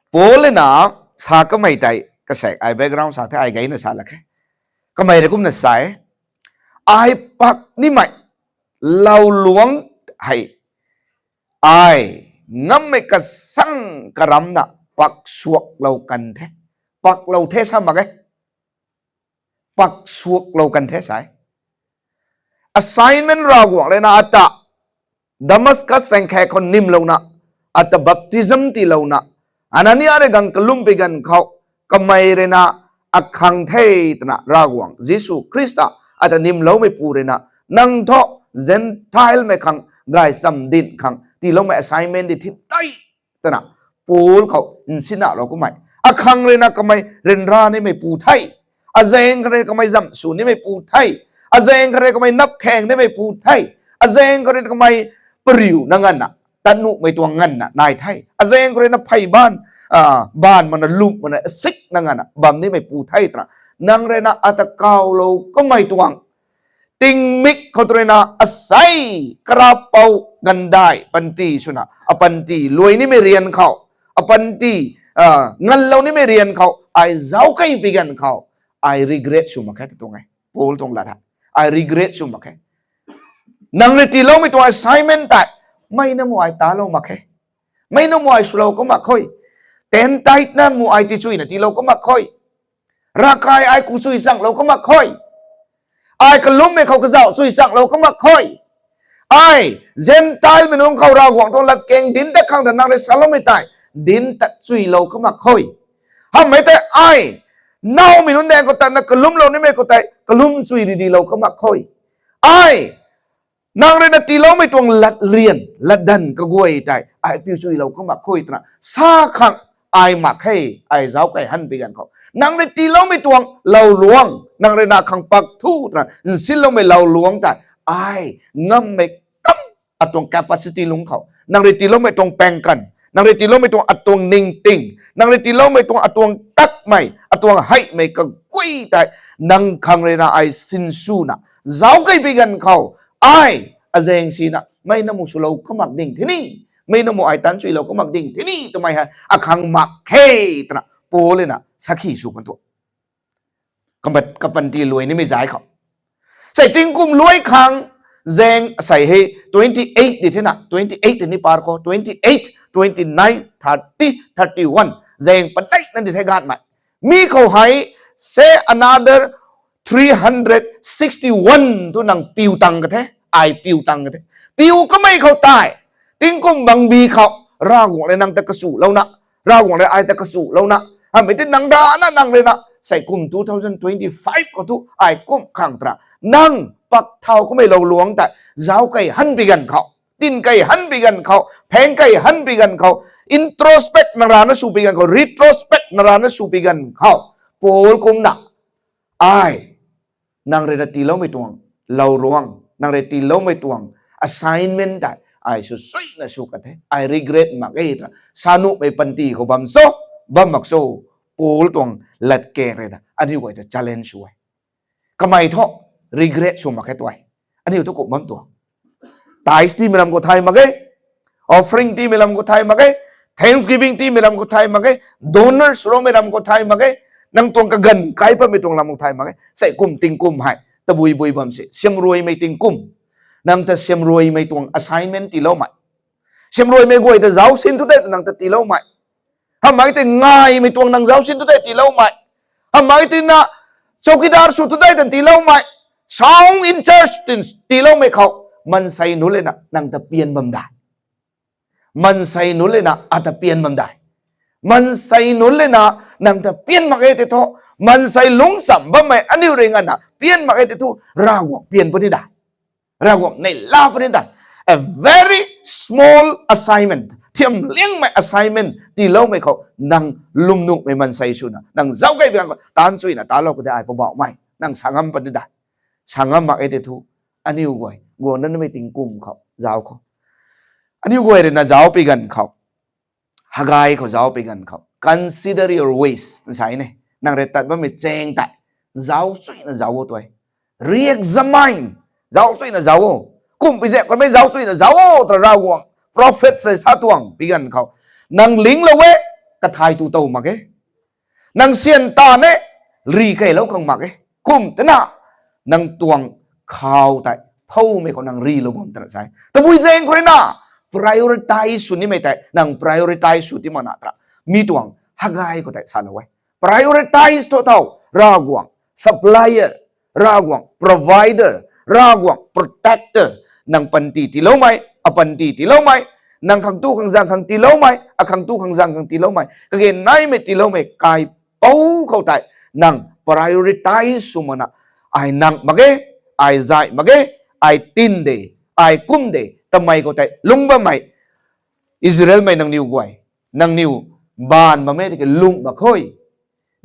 Pole na sa kamay tay kasi ay background sa tay ay gay na sa laki. Kamay rekum na say ay pak ni mai lau luang hay ai ngam me kasang karam na pak suok lau kan the pak lau the sa magay pak suok lau kan the sai assignment rawang le na ata Damascus sang khay kon nim lau na ata baptism ti lau na anani are gang kalumpi gan kau kamay re na akhang the na rawang Jesu Krista ata nim lau me pure na nang tho Gentile me khang gai sam din khang ti lau me assignment di thi tai tana pul kau insina lo ko mai akhang re na kamay renra ni me pu thai azeng re kamay jam su ni me pu thai azeng re kamay nap kheng ni me pu thai azeng re kamay priu nangan na tanu me tuang ngan na nai thai azeng re na phai ban man lup man sik nangan na bam ni me pu thai tra nang re na atakaw lo ko mai tuang ting mik kotrena asai karapau gandai panti suna apanti luai ni me rian khau apanti ngan lo ni me rian khau ai zau kai pigan khau I regret suma khay to ngai pol tong la I regret suma khay nang le ti lo mi to assignment ta mai na mo ai ta lo ma khay mai na mo ai slow ko ma khoi ten tight na mo ai ti chui na ti lo ko ma khoi rakai ai ku chui sang lo ko ma khoi ai ka lum me khau ka zau chui sang lo ko ma khoi ai Gentile mi nong khau ra wang to lat keng din ta khang da nang le salom mi tai din ta chui lo ko ma khoi ham mai te ai now mi nun deng ko ta na kalum lo ni me ko tai kalum chui di lo ko ma khoi ai nang re na ti lo me tuang lat rian lat dan ka goi tai ai piu chui lo ko ma khoi tra sa khang ai ma khay ai zau kai han pi gan ko nang re ti lo me tuang lau luang nang re na khang pak thu tra sin lo me lau luang ta ai ngam me kam atong capacity lung ko nang re ti lo me tuang peng kan nang re ti lo me tuang atong ning ting nang re ti lo me tuang atong tak mai atong hai mai ka kui tai nang khang re na ai sin su na zau kai pi gan ko ai azeng si na mai na mu su lo ko mak ding thini mai na mu ai tan chui lo ko mak ding thini to mai ha akhang mak he tra pole na sakhi su kon to kapat kapanti luai ni me zai kho sai ting kum luai khang zeng sai he 28 di thina 28 ni par ko 28 29 30 31 zeng patai nan di the gat mai mi ko hai say another 361 tu nang piu tang ka the ai piu tang ka the piu ko mai khau tai ting kum bang bi khau ra gong le nang ta ka su lo na ra gong le ai ta ka su lo na ha mai te nang da na nang le na sai kum 2025 ko tu ai kum khang tra nang pak thau ko mai lo luang ta zau kai han bi gan khau tin kai han bi gan khau pheng kai han bi gan khau introspect na ra na su bi gan khau retrospect na ra na su bi gan khau pol kum na ai nang re na ti lo mai tuang lau luang nang re ti lo mai tuang assignment ta ai su sui na su ka the I regret mak ei tra sanu mai panti ko bam so bam mak so pol tuang lat ke re na ani ko ta challenge suai kamai tho regret su mak toai ani to ko bam to tithes ti milam ko thai magai offering ti milam ko thai magai thanksgiving ti milam ko thai magai donors ro milam ko thai magai nang tuang ka gan kai pa mi tuang lam ko thai magai sai kum ting kum hai ta bui bui bam se siam ruai mai ting kum nang ta siam ruai mai tuang assignment ti lo mai siam ruai mai goi ta zau sin tu de nang ta ti lo mai ha mai te ngai mai tuang nang zau sin tu de ti lo mai ha mai te na chokidar su tu de ti lo mai song in church ti lo mai khau man sai nu le na nang ta pian bam dai man sai nu le na ata pian bam dai man sai nu le na nang ta pian mak e te tho man sai lung sam bam mai aniu re nga na pian mak e te thu ra wo pian pa ni dai ra wo nei la pa ni dai a very small assignment thiam liang mai assignment ti lo mai khau nang lum nu mai man sai su na nang zau kai biang tan chui na ta lo ko dai pa ba mai nang sangam pa ni dai sangam mak e te thu aniu goi go nan mai ting kum khau zau kho aniu goi re na zau pi gan khau hagai ko zau pi gan khau consider your ways sai ne nang re tat ba mi cheng tai zau sui na zau toi re-examine zau sui na zau kum pi ze kon mai zau sui na zau tra ra wang prophet sai sa tuang pi gan khau nang ling lo we กระทายตูเตามาเกนังเซียนตาเนรีเกแล้วขังมาเกคุมตนะนังตวงข่าวแต่เท่าไม่คนนังรีลบมตระใจแต่บุยเจงคนน่ะ prioritize สุดนี่ไม่แต่นัง prioritize สุดที่มันอัตระมีตวงฮักไงก็แต่สารไว้ prioritize ตัวเท่ารากวง supplier รากวง provider รากวง protector นังปันตีที่เล่าไหมอปันตีที่เล่าไหมนังขังตู้ขังจังขังตีเล่าไหมอขังตู้ขังจังขังตีเล่าไหมก็เกินไหนไม่ตีเล่าไหมกายเป้าเข้าใจนัง prioritize สุมานะไอ้นังมาเกไอ้ใจมาเกไอ้ตินเดไอ้กุมเดทำไมก็แต่ลุงบ้าไหมอิสราเอลไม่นังนิวกวยนังนิวบ้านมาไม่ได้แค่ลุงมาค่อย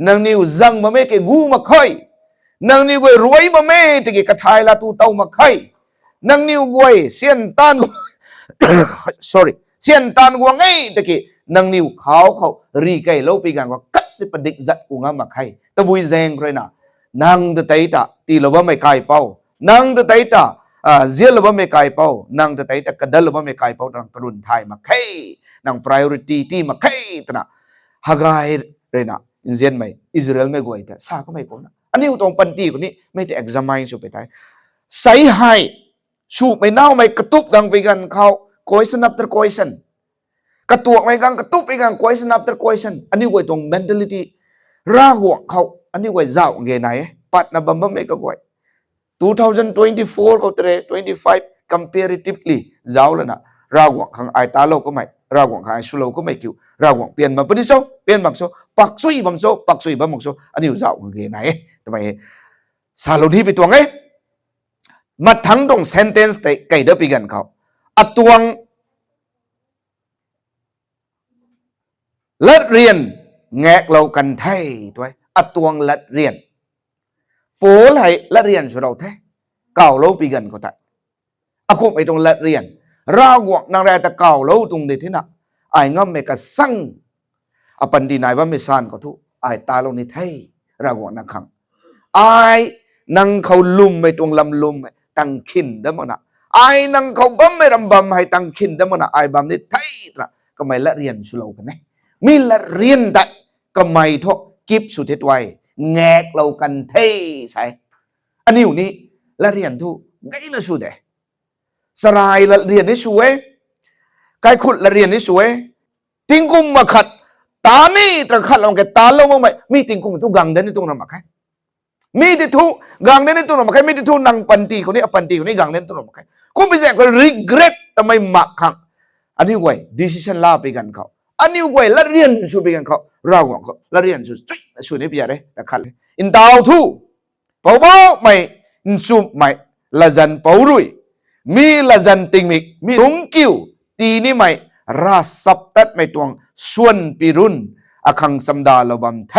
นังนิวจังมาไม่แค่กูมาค่อยนังนิวกวยรวยมาไม่ได้แค่กระทายละตูเต้ามาค่อยนังนิวกวยเสียนตัน sorry เสียนตันกวงไงแต่แค่นังนิวเขารีไกเล่าไปกันว่ากัดสิประดิษฐ์จัดกูงามาค่อยตะบุยแจงใครน่ะนังเดตัยตาตีละว่าไม่ไกลเป้านังเดตัยตาเจียลว่าไม่ไกลเป้านังเดตัยตากระดัลว่าไม่ไกลเป้านังตรุนไทยมาค่อยนัง priority ที่มาค่อยตนะฮักไงเรน่ะอินเดียนไม่อิสราเอลไม่กวยแต่ซาก็ไม่พ้นนะอันนี้ตรงปันตีคนนี้ไม่ได้ examine สุดไปไทยใส่ให้สูบไม่เน่าไม่กระตุกดังไปกันเขา question after question กระตุกไม่กันกระตุกไปกัน question after question อันนี้กวยตรง mentality ร่างหัวเขาอันนี้กวยเจ้าเงยไหนปัดนับบัมไม่ก็กวย2024ก็เตะ25 comparatively เจ้าแล้วนะร่างหัวข้างไอตาโลก็ไม่ร่างหัวข้างไอสุโลก็ไม่คิวร่างหัวเปลี่ยนมาเป็นโซ่เปลี่ยนมาโซ่ปักซุยบัมโซ่ปักซุยบัมโซ่อันนี้เจ้าเงยไหนทำไมซาโลที่ไปตัวไงมาทั้งตรง sentence แต่ไก่เดือปีกันเขาอัตวงลัดเรียนแงกเรากันไทยตัวอัตวงลัดเรียนโป้ไหลลัดเรียนสุดเราไทยเก่าเราปีกันก็ได้อาคุมไอตรงลัดเรียนราวกนางแรแต่เก่าเราตรงเด็ดที่น่ะไอ้ง่ำไม่กระสังอปันดีนายว่าไม่ซานก็ทุไอ้ตาเราในไทยราวกนักขังไอ้นางเขาลุมไม่ตรงลำลุมตั้งขินเด้อมันนะไอ้นางเขาบัมไม่รำบัมให้ตั้งขินเด้อมันนะไอ้บัมนี่ไทยละก็ไม่ละเรียนสุเรากันนะมีละเรียนแต่ก็ไม่ทกกิบสุดเท็ดไว้แงกเรากันเทใช่อันนี้อยู่นี่ละเรียนทุกไงละสุดเดสลายละเรียนนี่สวยไก่ขุดละเรียนนี่สวยติงกุมมาขัดตานี่ตระขัดลงแกตาลงมาไหมมีติงกุมทุกกังเดินในตรงนั้นมาใครมีติทุกังเดินในตรงนั้นมาใครมีติทุนังปันตีคนนี้ปันตีคนนี้กังเดินตรงนั้นมาใครกุมไปแจกคน regret ทำไมหมักขังอันนี้ไว้ decision ลาไปกันเขาอันนี้ไว้ละเรียนช่วยไปกันเขาเราของเขาละเรียนช่วยช่วยนี่ไปอะไรแต่ขัดเลยอินดาวทูเป่าไม่อินซูไม่ละจันเป่ารุยมีละจันติงมิกมีรุงกิวตีนี่ไม่ราสับตัดไม่ตวงส่วนปีรุนอคังสัมดาลบัมเท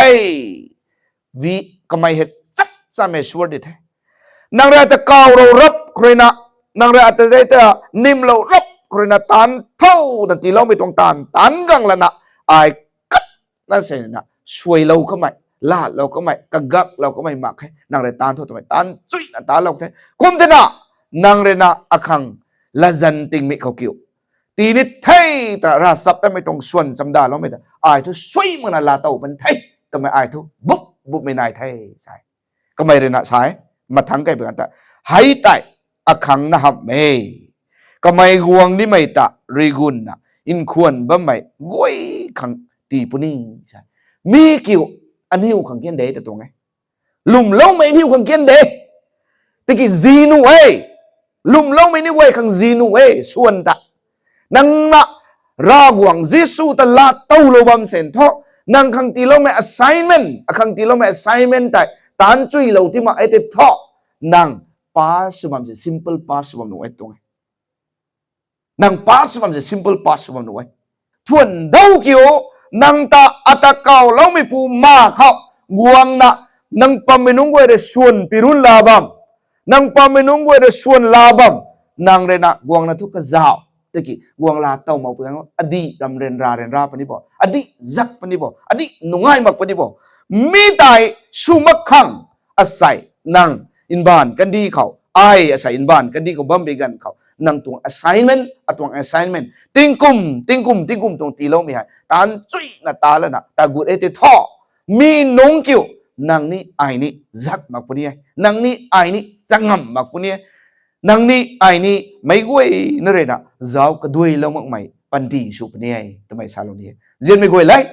วิก็ไม่เห็นซับซาเมชวร์ดิเทนางเรือตะเกาเรารับครนะนางเรือตะได้ตะนิมเรารับครนะตันเท่าดันตีเราไม่ตวงตันกังละนะไอ้กัดนั่นเสียนะช่วยเราก็ไม่ลาดเราก็ไม่กระกักเราก็ไม่หมักให้นางเรือตันเท่าทำไมตันจุ้ยตันเราแท้คุมเถอะนะนางเรนะอคังละจันติงมิเขาเกี่ยวตีนิดไทยแต่ราสับแต่ไม่ตรงส่วนสัมดาเราไม่ได้ไอ้ทุช่วยมันลาเต้ามันไทยแต่ไม่ไอ้ทุบุกไม่นายไทยใช่ก็ไม่เรนะใช่มาทั้งไกลเปกันแต่ให้ไตอคังนะฮับเมก็ไม่กวงนี่ไม่ตะรีกุนนะอินควรบ่ไม่กวยขังตีปุนี่ใช่มีเกี่ยวอันนี้ขังเกียนเดแต่ตรงไงลุมเล่าไม่ที่ขังเกียนเดตะกี้จีนูเอลุมเล่าไม่นี่เว้ยขังจีนูเอส่วนตะนังนะรากวงจิสูตลาเต้าโลบัมเซนทอนังขังตีเล่าไม่ assignment ขังตีเล่าไม่ assignment แต่ตานจุยเราที่มาไอเตทอนัง pass บัมเซ simple pass บัมหนูไอตรงไงนัง pass บัมเซ simple pass บัมหนูไอทวนดาวเกี่ยวนังตาอัตเก่าเราไม่ปูมาเขากวงนะนังปามินุงเวรส่วนปิรุนลาบัมนังปามินุงเวรส่วนลาบัมนังเรนะกวงนะทุกข์เจ้าตะกี้กวงลาเต้ามาเพื่อนอดีรำเรียนราปนิบอดีจักปนิบอดีนุ่งไงมักปนิบมีแต่สุมักขังอาศัยนังอินบานกันดีเขาไออาศัยอินบานกันดีเขาบัมไปกันเขา นังตวง assignment อตวง assignment ติงกุมตวงตีโลมีให้ตานจุยนาตาละนะตากูเอติท่อมีนงกิวนังนี้ไอนี้จักมักปุ่นเนี่ยนังนี้ไอนี้จังงำมักปุ่นเนี่ยนังนี้ไอนี้ไม่กวยนั่นเลยนะเจ้ากระด้วยแล้วมักไม่ปันดีสุปเนี่ยทำไมซาโลเนี่ยเจียนไม่กวยเลย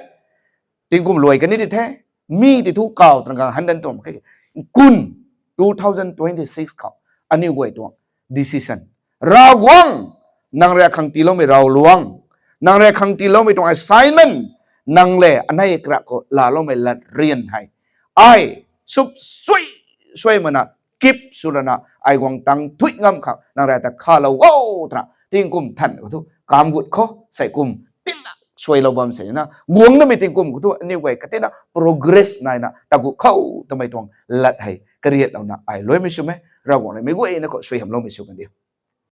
ติงกุมรวยกันนี่ดิแท้มีติทุกเก่าตรงกลางหันดันตัวมันกุน2026เขาอันนี้กวยตัว decision เราวงนางเรียกขังตีโลไม่เราลวงนางเรียกขังตีโลไม่ตรง assignment นางเล่อันนี้กระก็ลาโลไม่ละเรียนให้ไอสุบสวยมันนะกิบสุรนะไอกวางตังทุยงำขังนางเรียกแต่ข้าเราโอ้ตระติงกุมทันก็ทุกกามกุดเขาใส่กุมตินะสวยเราบำเสนะกวงนั่นไม่ติงกุมก็ทุกอันนี้กวยก็ตินะ progress นายนะแต่กูเข้าทำไมตรงละให้กระเรียดเรานะไอรวยไม่ใช่ไหมเราบอกเลยไม่กวยนะก็สวยทำเราไม่ใช่กันเดียว